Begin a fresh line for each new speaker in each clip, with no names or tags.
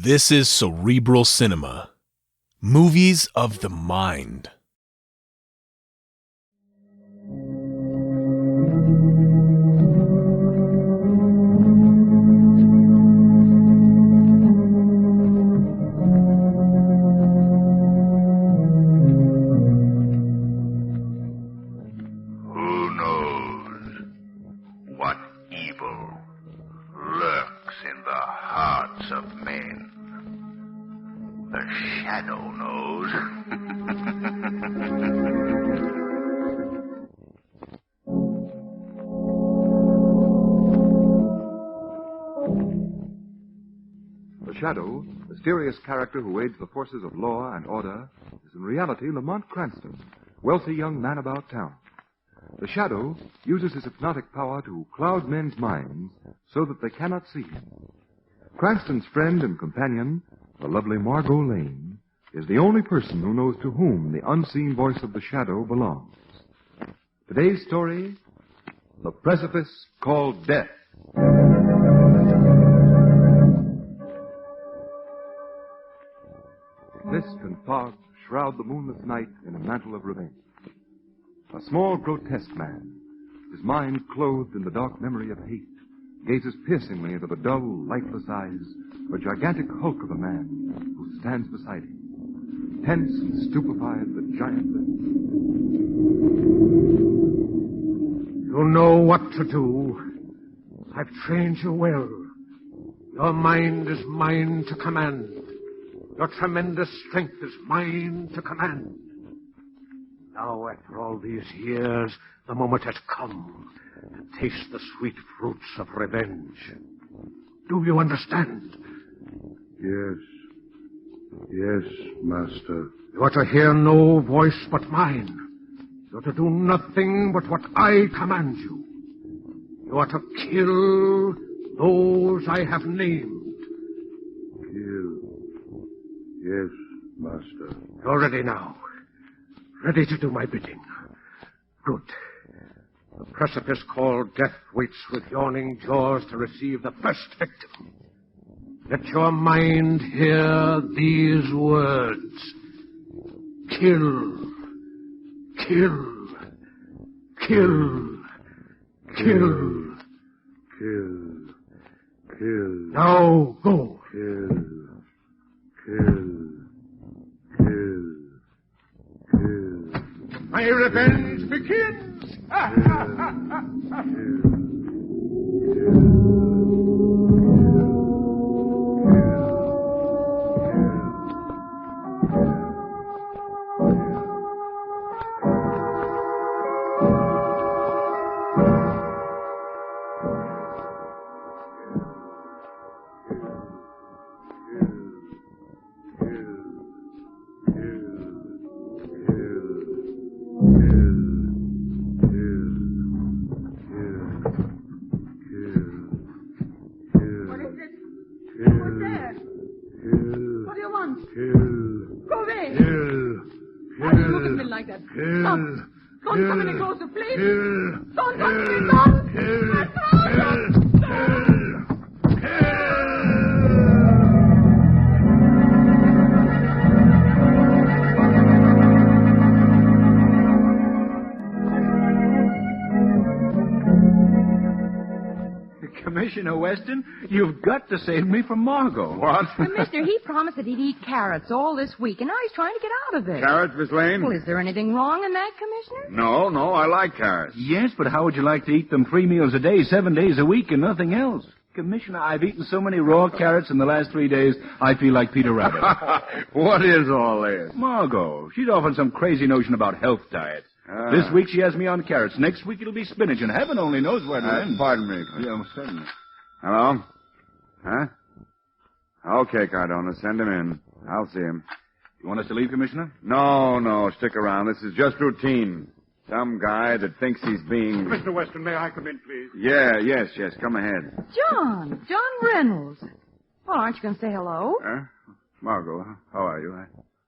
This is Cerebral Cinema. Movies of the mind.
Who knows what evil lurks in the hearts of men? The shadow knows.
The Shadow, mysterious character who aids the forces of law and order, is in reality Lamont Cranston, wealthy young man about town. The Shadow uses his hypnotic power to cloud men's minds so that they cannot see him. Cranston's friend and companion, the lovely Margot Lane, is the only person who knows to whom the unseen voice of the Shadow belongs. Today's story, The Precipice Called Death. Mist and fog shroud the moonless night in a mantle of revenge. A small, grotesque man, his mind clothed in the dark memory of hate, gazes piercingly into the dull, lifeless eyes of a gigantic hulk of a man who stands beside him. Tense and stupefied, the giant lives.
You know what to do. I've trained you well. Your mind is mine to command. Your tremendous strength is mine to command. Now, after all these years, the moment has come to taste the sweet fruits of revenge. Do you understand?
Yes. Yes, Master.
You are to hear no voice but mine. You are to do nothing but what I command you. You are to kill those I have named.
Kill. Yes, Master.
You're ready now. Ready to do my bidding. Good. The precipice called Death waits with yawning jaws to receive the first victim. Let your mind hear these words. Kill. Kill. Kill. Kill.
Kill. Kill.
Now go.
Kill. Kill. Kill. Kill.
My revenge begins.
Commissioner Weston, you've got to save me from Margot.
What?
But, mister, he promised that he'd eat carrots all this week, and now he's trying to get out of it.
Carrots, Miss Lane?
Well, is there anything wrong in that, Commissioner?
No, I like carrots.
Yes, but how would you like to eat them 3 meals a day, 7 days a week, and nothing else? Commissioner, I've eaten so many raw carrots in the last 3 days, I feel like Peter Rabbit.
What is all this?
Margot, she's off on some crazy notion about health diets. This week she has me on carrots. Next week it'll be spinach, and heaven only knows where to end.
Pardon me.
Yeah, certainly.
Hello? Huh? Okay, Cardona, send him in. I'll see him.
You want us to leave, Commissioner?
No, stick around. This is just routine. Some guy that thinks he's being...
Mr. Weston, may I come in, please?
Yes, come ahead.
John Reynolds. Well, aren't you going to say hello?
Huh? Margot, how are you?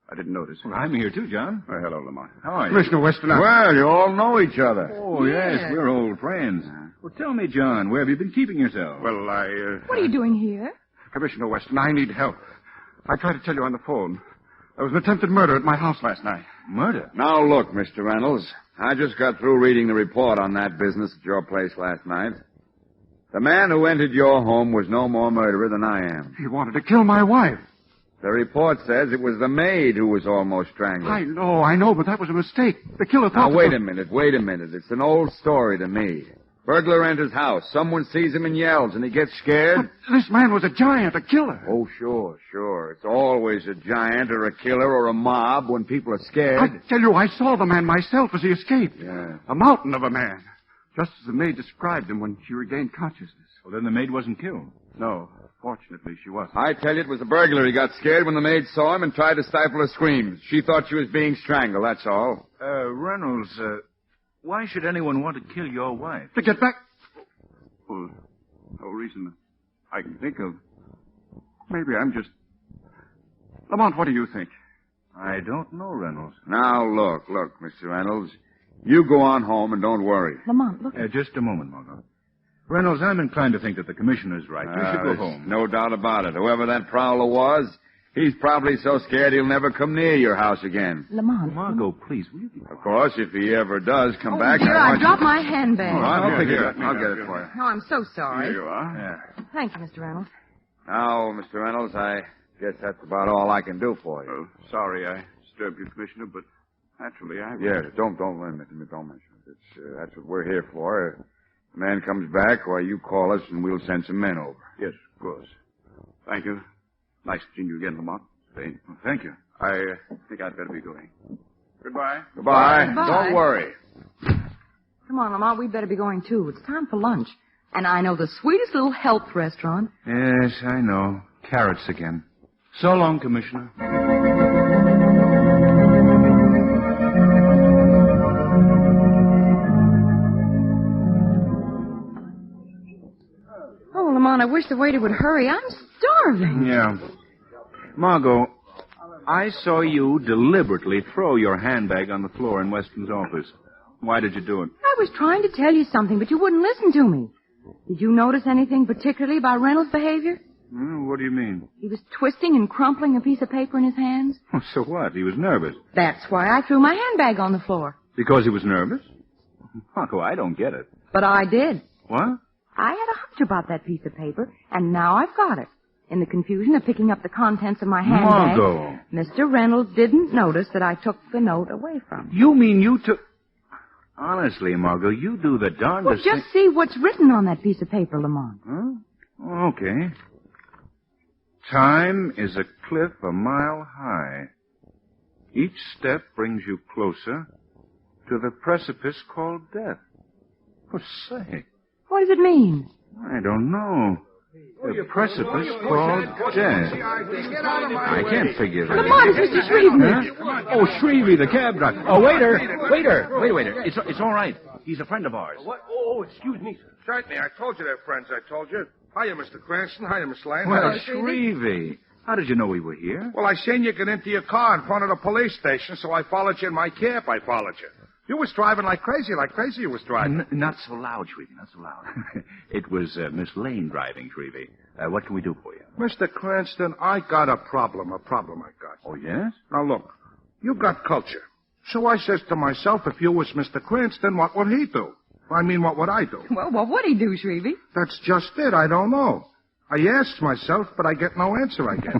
I didn't notice.
Well, I'm here, too, John.
Well, hello, Lamont.
How are you?
Commissioner Weston,
Well, you all know each other.
Oh, yes, we're old friends. Well, tell me, John, where have you been keeping yourself?
Well,
What are you doing here?
Commissioner Weston, I need help.
I tried to tell you on the phone. There was an attempted murder at my house last night.
Murder?
Now, look, Mr. Reynolds. I just got through reading the report on that business at your place last night. The man who entered your home was no more murderer than I am.
He wanted to kill my wife.
The report says it was the maid who was almost strangled.
I know, but that was a mistake. The killer thought...
Now, wait a minute. It's an old story to me. Burglar enters house. Someone sees him and yells, and he gets scared.
But this man was a giant, a killer.
Oh, sure. It's always a giant or a killer or a mob when people are scared.
I tell you, I saw the man myself as he escaped.
Yeah.
A mountain of a man. Just as the maid described him when she regained consciousness.
Well, then the maid wasn't killed.
No, fortunately, she wasn't.
I tell you, it was the burglar. He got scared when the maid saw him and tried to stifle her screams. She thought she was being strangled, that's all.
Reynolds, why should anyone want to kill your wife?
To get back... Well, no reason I can think of. Maybe I'm just... Lamont, what do you think?
I don't know, Reynolds.
Now, look, Mr. Reynolds. You go on home and don't worry.
Lamont, look.
Just a moment, Margot. Reynolds, I'm inclined to think that the commissioner's right. You should go home.
No doubt about it. Whoever that prowler was, he's probably so scared he'll never come near your house again.
Lamont.
Margot, please, will you be...
Of course, if he ever does come back...
Dear, I dropped my handbag.
I'll pick it up. I'll get it for you.
Oh, I'm so sorry.
Here you are.
Yeah.
Thank you, Mr. Reynolds.
Now, Mr. Reynolds, I guess that's about all I can do for you.
Oh, sorry I disturbed you, Commissioner, but naturally I...
Yes, don't mention it. That's what we're here for. If the man comes back, why, you call us and we'll send some men over.
Yes, of course. Thank you. Nice seeing you again, Lamont.
Well, thank you.
I think I'd better be going. Goodbye.
Goodbye.
Goodbye.
Don't worry.
Come on, Lamont, we'd better be going, too. It's time for lunch. And I know the sweetest little health restaurant.
Yes, I know. Carrots again. So long, Commissioner.
Oh, Lamont, I wish the waiter would hurry. I'm starving.
Yeah. Margot, I saw you deliberately throw your handbag on the floor in Weston's office. Why did you do it?
I was trying to tell you something, but you wouldn't listen to me. Did you notice anything particularly about Reynolds' behavior?
What do you mean?
He was twisting and crumpling a piece of paper in his hands.
So what? He was nervous.
That's why I threw my handbag on the floor.
Because he was nervous? Margot, I don't get it.
But I did.
What?
I had a hunch about that piece of paper, and now I've got it. In the confusion of picking up the contents of my handbag,
Margot.
Mr. Reynolds didn't notice that I took the note away from him.
You mean you took... Honestly, Margot, you do the darndest
Well, just see what's written on that piece of paper, Lamont.
Huh? Okay. Time is a cliff a mile high. Each step brings you closer to the precipice called death. Oh, say,
What does it mean?
I don't know. The precipice called death. I can't figure that.
Lamont, it's Mr. Shrevey.
Huh? Oh, Shrevey, the cab driver. Oh, waiter. It's all right. He's a friend of ours.
What? Oh, excuse me, sir. Certainly, I told you they're friends, I told you. Hiya, Mr. Cranston. Hiya, Miss Lane.
Well, Shrevey, how did you know we were here?
Well, I seen you get into your car in front of the police station, so I followed you in my cab. I followed you. You was driving like crazy you was driving.
Not so loud, Shrevey, not so loud. It was Miss Lane driving, Shrevey. What can we do for you?
Mr. Cranston, I got a problem I got.
Oh, yes?
Now, look, you got culture. So I says to myself, if you was Mr. Cranston, what would he do? I mean, what would I do?
Well, what would he do, Shrevey?
That's just it. I don't know. I asked myself, but I get no answer, I guess.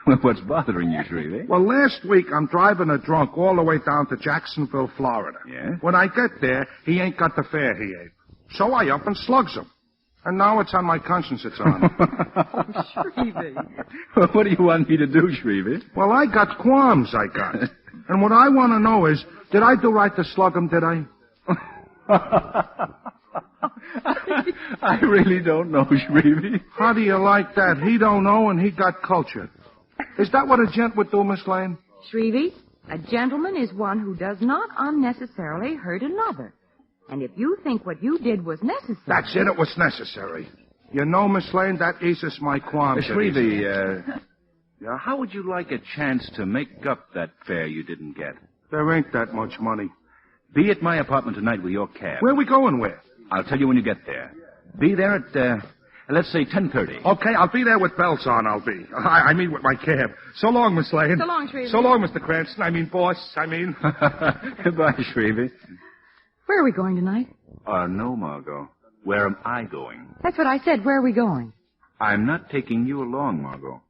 Well, what's bothering you, Shrevey?
Well, last week I'm driving a drunk all the way down to Jacksonville, Florida.
Yes?
When I get there, he ain't got the fare he ate. So I up and slugs him. And now it's on my conscience it's on.
Shrevey.
Well, what do you want me to do, Shrevey?
Well, I got qualms, I got. And what I want to know is, did I do right to slug him, did I?
I really don't know, Shrevey.
How do you like that? He don't know and he got culture. Is that what a gent would do, Miss Lane?
Shrevey, a gentleman is one who does not unnecessarily hurt another. And if you think what you did was necessary...
That's it, it was necessary. You know, Miss Lane, that eases my qualms.
Shrevey, how would you like a chance to make up that fare you didn't get?
There ain't that much money.
Be at my apartment tonight with your cab.
Where we going with?
I'll tell you when you get there. Be there at Let's say 10:30.
Okay, I'll be there with bells on, I'll be. I mean with my cab. So long, Miss Lane.
So long, Shrevey.
So long, Mr. Cranston. Boss.
Goodbye, Shrevey.
Where are we going tonight?
No, Margot. Where am I going?
That's what I said. Where are we going?
I'm not taking you along, Margot.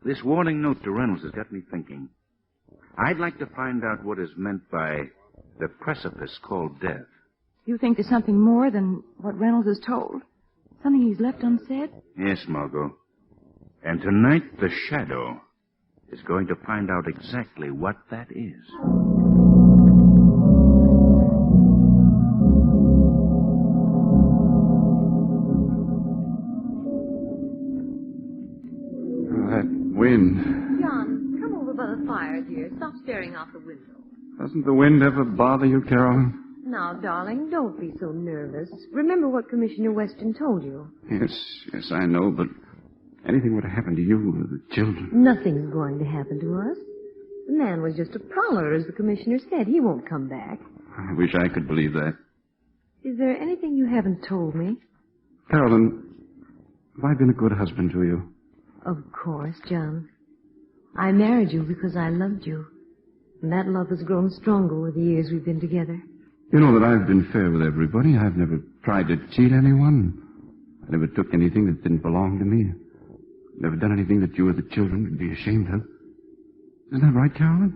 This warning note to Reynolds has got me thinking. I'd like to find out what is meant by the precipice called death.
You think there's something more than what Reynolds has told? Something he's left unsaid?
Yes, Margot. And tonight, the Shadow is going to find out exactly what that is.
That wind.
John, come over by the fire, dear. Stop staring out the window.
Doesn't the wind ever bother you, Carolyn?
Now, darling, don't be so nervous. Remember what Commissioner Weston told you.
Yes, I know, but anything would have happened to you or the children.
Nothing's going to happen to us. The man was just a prowler, as the commissioner said. He won't come back.
I wish I could believe that.
Is there anything you haven't told me?
Carolyn, have I been a good husband to you?
Of course, John. I married you because I loved you. And that love has grown stronger with the years we've been together.
You know that I've been fair with everybody. I've never tried to cheat anyone. I never took anything that didn't belong to me. Never done anything that you or the children would be ashamed of. Isn't that right, Carolyn?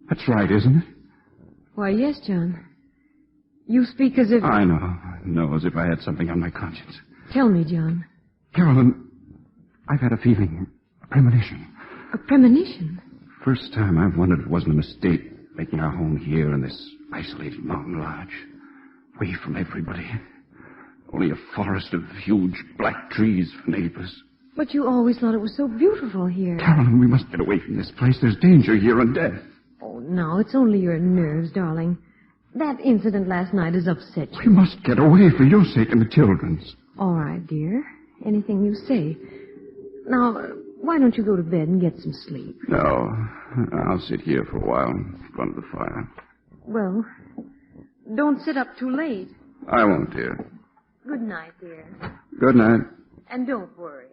That's right, isn't it?
Why, yes, John. You speak as if...
I know, as if I had something on my conscience.
Tell me, John.
Carolyn, I've had a feeling, a premonition.
A premonition?
First time I've wondered if it wasn't a mistake making our home here in this isolated mountain lodge, away from everybody. Only a forest of huge black trees for neighbors.
But you always thought it was so beautiful here.
Carolyn, we must get away from this place. There's danger here and death.
Oh, no, it's only your nerves, darling. That incident last night has upset you.
We must get away for your sake and the children's.
All right, dear. Anything you say. Now, why don't you go to bed and get some sleep?
No, I'll sit here for a while in front of the fire.
Well, don't sit up too late.
I won't, dear.
Good night, dear.
Good night.
And don't worry.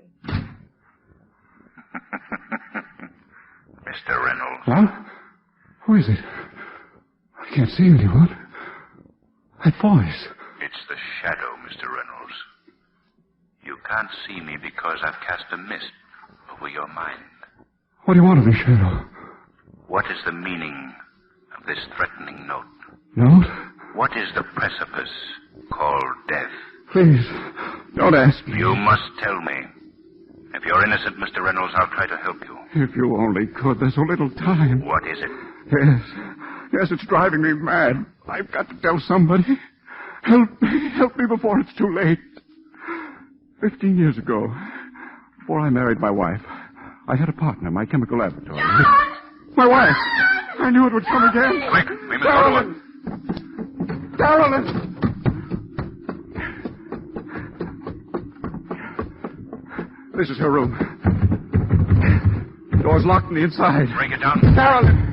Mr. Reynolds.
Huh? Who is it? I can't see anyone. That voice.
It's the Shadow, Mr. Reynolds. You can't see me because I've cast a mist over your mind.
What do you want of me, Shadow?
What is the meaning of this threatening note?
Note?
What is the precipice called death?
Please, don't ask me.
You must tell me. If you're innocent, Mr. Reynolds, I'll try to help you.
If you only could. There's so little time.
What is it?
Yes, it's driving me mad. I've got to tell somebody. Help me before it's too late. 15 years ago, before I married my wife, I had a partner in my chemical laboratory. My wife! I knew it would come again.
Quick, we must go to her.
Carolyn! This is her room. Door's locked on the inside.
Break it down.
Carolyn!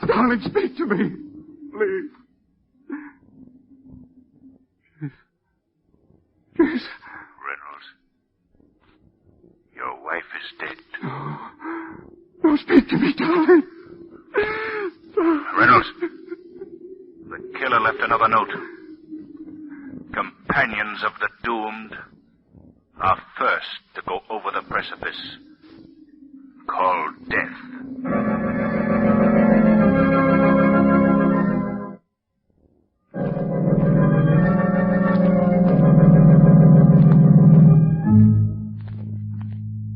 Darling, speak to me. Please. Yes.
Reynolds, your wife is dead.
No, speak to me, darling.
Reynolds, the killer left another note. Companions of the doomed are first to go over the precipice called death.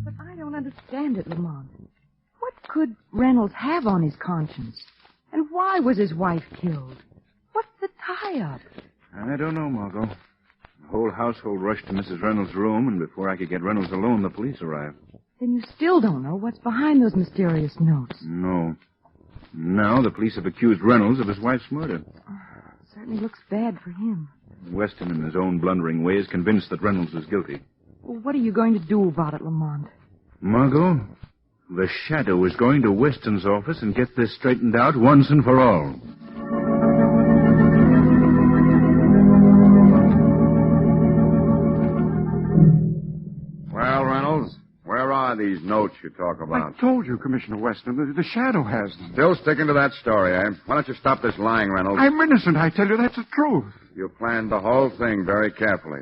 But I don't understand it, Lamont. What could Reynolds have on his conscience? And why was his wife killed? What's the tie-up?
I don't know, Margot. The whole household rushed to Mrs. Reynolds' room, and before I could get Reynolds alone, the police arrived.
Then you still don't know what's behind those mysterious notes.
No. Now the police have accused Reynolds of his wife's murder.
Certainly looks bad for him.
Weston, in his own blundering way, is convinced that Reynolds was guilty.
Well, what are you going to do about it, Lamont?
Margot, the Shadow is going to Weston's office and get this straightened out once and for all.
are these notes you talk about?
I told you, Commissioner Weston. The shadow has them.
Still sticking to that story, eh? Why don't you stop this lying, Reynolds?
I'm innocent, I tell you. That's the truth.
You planned the whole thing very carefully.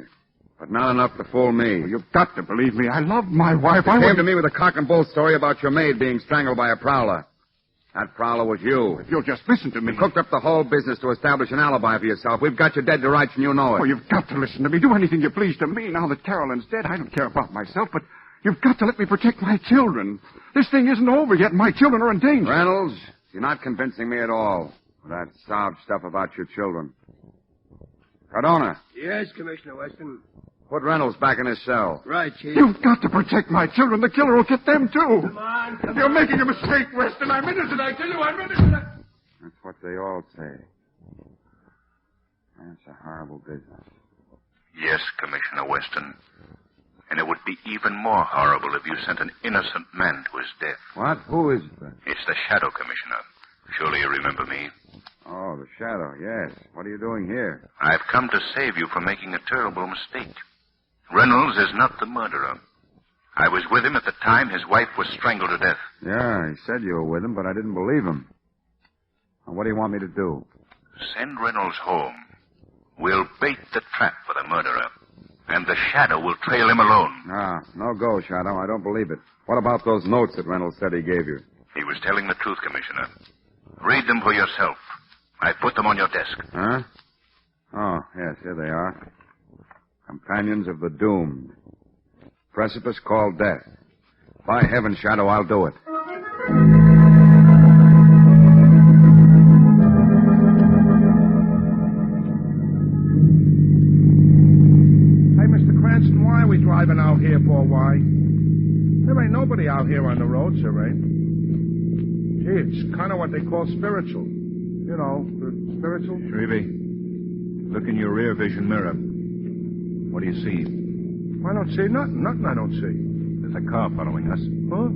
But not enough to fool me.
Well, you've got to believe me. I love my wife.
You came to me with a cock and bull story about your maid being strangled by a prowler. That prowler was you.
If you'll just listen to me.
You cooked up the whole business to establish an alibi for yourself. We've got you dead to rights, and you know it.
Oh, you've got to listen to me. Do anything you please to me. Now that Carolyn's dead, I don't care about myself, but you've got to let me protect my children. This thing isn't over yet. My children are in danger.
Reynolds, you're not convincing me at all with that sob stuff about your children. Cardona.
Yes, Commissioner Weston.
Put Reynolds back in his cell.
Right, Chief.
You've got to protect my children. The killer will get them, too.
Come on,
You're making a mistake, Weston. I'm innocent. I tell you, I'm innocent.
That's what they all say. That's a horrible business.
Yes, Commissioner Weston. And it would be even more horrible if you sent an innocent man to his death.
What? Who is it?
It's the Shadow, Commissioner. Surely you remember me.
Oh, the Shadow, yes. What are you doing here?
I've come to save you from making a terrible mistake. Reynolds is not the murderer. I was with him at the time his wife was strangled to death.
Yeah, he said you were with him, but I didn't believe him. Now, what do you want me to do?
Send Reynolds home. We'll bait the trap for the murderer. And the Shadow will trail him alone.
No go, Shadow. I don't believe it. What about those notes that Reynolds said he gave you?
He was telling the truth, Commissioner. Read them for yourself. I put them on your desk.
Huh? Oh, yes, here they are. Companions of the Doomed. Precipice called Death. By heaven, Shadow, I'll do it.
Hey, Mr. Cranston, why are we driving out here for? Why? There ain't nobody out here on the road, sir, ain't? Gee, it's kind of what they call spiritual. You know, the spiritual.
Shrevey, look in your rear vision mirror. What do you see?
I don't see nothing. Nothing I don't see.
There's a car following us.
Huh?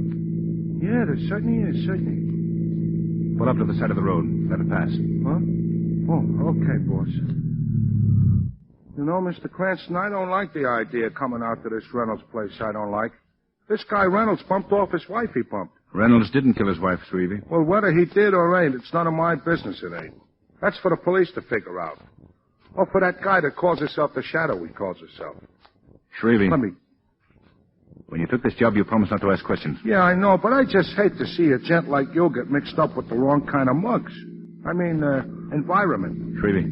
Yeah, there certainly is, certainly.
Pull up to the side of the road. Let it pass.
Huh? Oh, okay, boss. You know, Mr. Cranston, I don't like the idea of coming out to this Reynolds place I don't like. This guy Reynolds bumped off his wife he bumped.
Reynolds didn't kill his wife, Shrevey.
Well, whether he did or ain't, it's none of my business, it ain't. That's for the police to figure out. Or for that guy that calls himself the Shadow he calls himself.
Shrevey.
Let me...
When you took this job, you promised not to ask questions.
Yeah, I know, but I just hate to see a gent like you get mixed up with the wrong kind of mugs. I mean, environment.
Shrevey.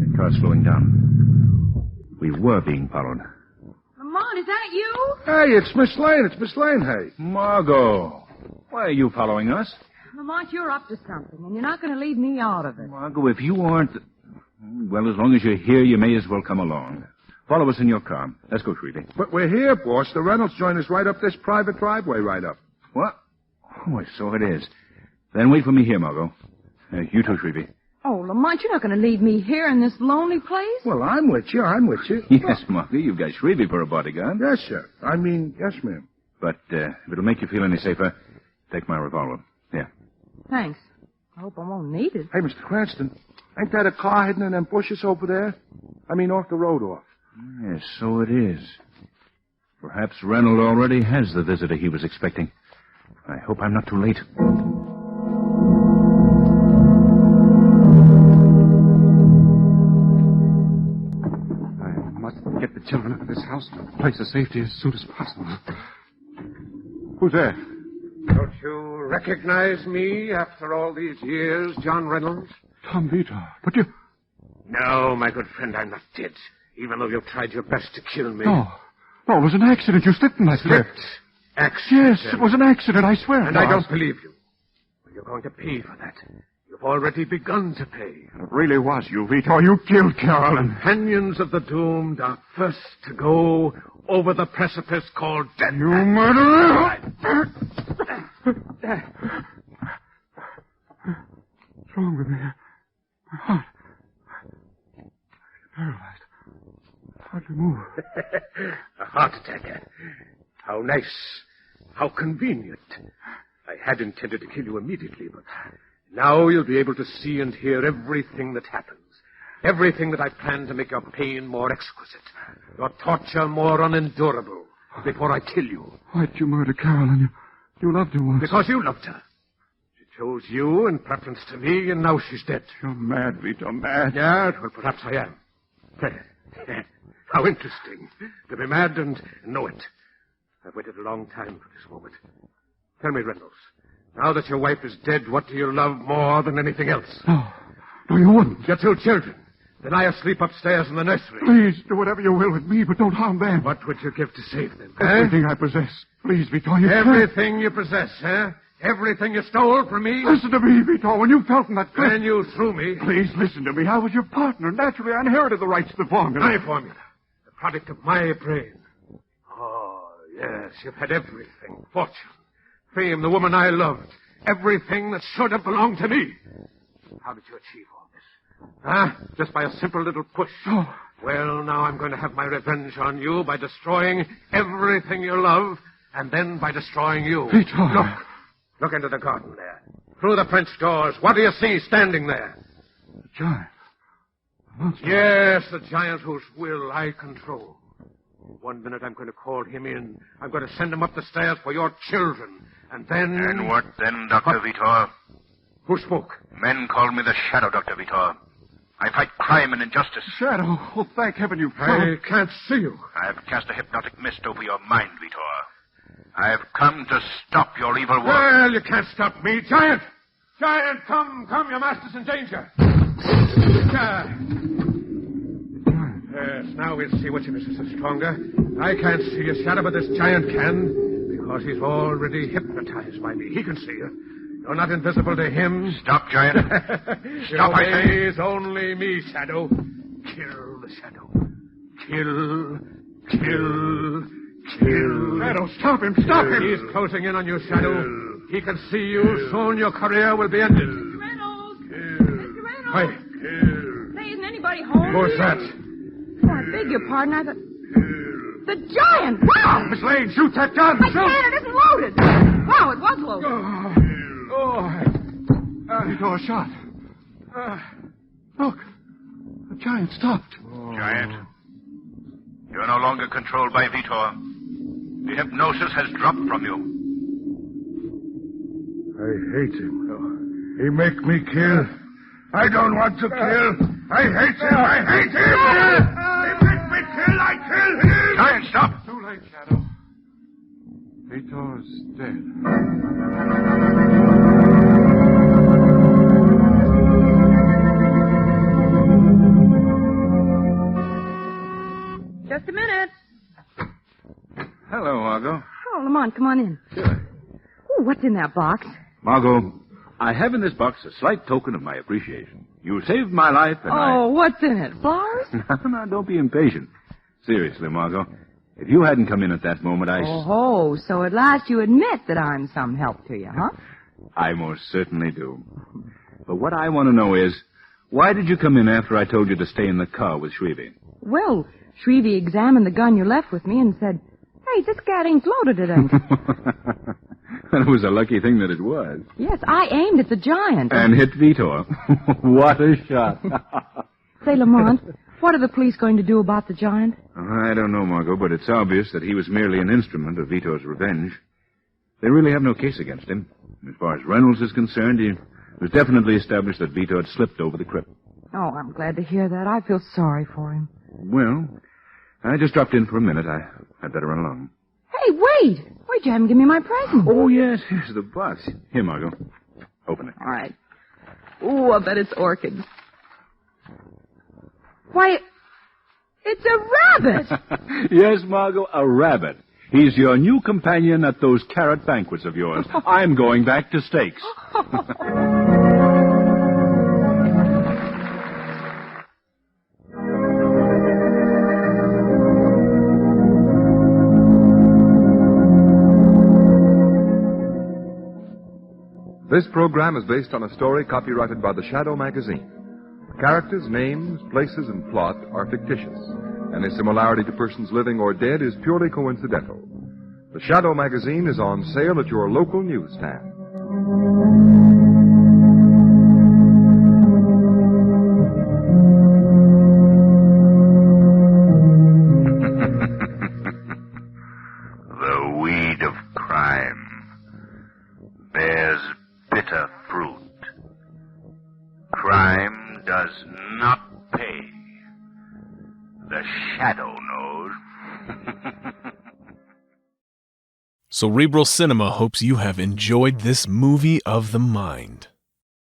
The car's slowing down. We were being followed.
Lamont, is that you?
Hey, it's Miss Lane. It's Miss Lane, hey.
Margot. Why are you following us?
Lamont, you're up to something, and you're not going to leave me out of it.
Margot, if you aren't... Well, as long as you're here, you may as well come along. Follow us in your car. Let's go, Shrevey.
But we're here, boss. The Reynolds joint is right up this private driveway right up.
What? Oh, so it is. Then wait for me here, Margot. You too, Shrevey.
Oh, Lamont, you're not going to leave me here in this lonely place?
Well, I'm with you.
Yes, Margot, you've got Shrevey for a bodyguard.
Yes, sir. I mean, yes, ma'am.
But if it'll make you feel any safer, take my revolver. Here.
Thanks. I hope I won't need it.
Hey, Mr. Cranston, ain't that a car hidden in them bushes over there? I mean, off the road off.
Yes, so it is. Perhaps Reynolds already has the visitor he was expecting. I hope I'm not too late.
I must get the children out of this house and a place of safety as soon as possible.
Who's there?
Don't you recognize me after all these years, John Reynolds?
Tom Vito. But you...
No, my good friend, I'm not dead, even though you've tried your best to kill me.
No, it was an accident. You slipped and I slipped.
Accident?
Yes, it was an accident, I swear.
And I don't believe you. You're going to pay for that. You've already begun to pay.
It really was you, Vito. You killed Carolyn.
Companions of the Doomed are first to go over the precipice called Death.
You murderer! What's wrong with me? My heart. Paralyzed. Hardly move.
A heart attack. How nice. How convenient. I had intended to kill you immediately, but now you'll be able to see and hear everything that happens. Everything that I plan to make your pain more exquisite. Your torture more unendurable.
before I kill you.
Why'd you murder Carolyn? You loved her once.
Because you loved her. She chose you in preference to me, and now she's dead.
You're mad, Vito, mad.
Yeah, well, perhaps I am. How interesting to be mad and know it. I've waited a long time for this moment. Tell me, Reynolds, now that your wife is dead, what do you love more than anything else?
No, you wouldn't.
Your 2 children. They lie asleep upstairs in the nursery.
Please, do whatever you will with me, but don't harm them.
What would you give to save them?
Everything I possess. Please, Vito, you
Everything you possess, huh? Everything you stole from me?
Listen to me, Vito. When you fell from that cliff...
And you threw me.
Please, listen to me. I was your partner. Naturally, I inherited the rights to the formula.
My formula. The product of my brain. Oh, yes, you've had everything. Fortune. Fame, the woman I loved. Everything that should have belonged to me. How did you achieve all this? Huh? Just by a simple little push.
Oh.
Well, now I'm going to have my revenge on you by destroying everything you love, and then by destroying you.
Vito.
Look into the garden there. Through the French doors. What do you see standing there?
The giant.
Yes, the giant whose will I control. 1 minute I'm going to call him in. I'm going to send him up the stairs for your children. And then...
And what then, Dr. Vitor?
Who spoke?
Men call me the Shadow, Dr. Vitor. I fight crime and injustice.
Shadow? Oh, thank heaven you've come.
I can't see you.
I've cast a hypnotic mist over your mind, Vitor. I've come to stop your evil work.
Well, you can't stop me, Giant. Giant, come, your master's in danger. Yes, now we'll see which of us is the stronger. I can't see you, Shadow, but this giant can, because he's already hypnotized by me. He can see you. You're not invisible to him.
Stop, Giant. Stop, I say.
It's only me, Shadow. Kill the Shadow. Kill.
Shadow, stop him. Stop him.
He's closing in on you, Shadow. He can see you. Soon your career will be ended.
Mr. Reynolds! Mr. Reynolds!
Wait.
Say, isn't anybody home?
Who's that?
Oh, I beg your pardon. I thought... The giant! Wow!
Miss Lane, shoot that gun.
I can't. It isn't loaded. Wow, it was loaded.
Vito, a shot. Look. The giant stopped.
Giant, you're no longer controlled by Vitor. The hypnosis has dropped from you.
I hate him. He make me kill. I don't want to kill. I hate him. He make me kill. I kill him.
Giant, stop.
Too late, Shadow. Vito's dead.
Just a minute.
Hello, Margot.
Oh, Lamont, come on in.
Sure.
Oh, what's in that box?
Margot, I have in this box a slight token of my appreciation. You saved my life, and
what's in it? Flowers?
No, don't be impatient. Seriously, Margot, if you hadn't come in at that moment,
Oh, so at last you admit that I'm some help to you, huh?
I most certainly do. But what I want to know is, why did you come in after I told you to stay in the car with Shrevey?
Well, Shrevey examined the gun you left with me and said, hey, this cat ain't loaded, it ain't.
It was a lucky thing that it was.
Yes, I aimed at the giant.
And hit Vitor. What a shot.
Say, Lamont, what are the police going to do about the giant?
I don't know, Margot, but it's obvious that he was merely an instrument of Vitor's revenge. They really have no case against him. As far as Reynolds is concerned, it was definitely established that Vitor had slipped over the crypt.
Oh, I'm glad to hear that. I feel sorry for him.
Well, I just dropped in for a minute. I'd better run along.
Hey, wait! Wait, you haven't given me my present.
Oh, yes, here's the box. Here, Margot. Open it.
All right. Ooh, I bet it's orchids. Why, it's a rabbit!
Yes, Margot, a rabbit. He's your new companion at those carrot banquets of yours. I'm going back to steaks.
This program is based on a story copyrighted by the Shadow magazine. The characters, names, places, and plot are fictitious. Any similarity to persons living or dead is purely coincidental. The Shadow magazine is on sale at your local newsstand.
does not pay. The Shadow knows.
Cerebral Cinema hopes you have enjoyed this movie of the mind.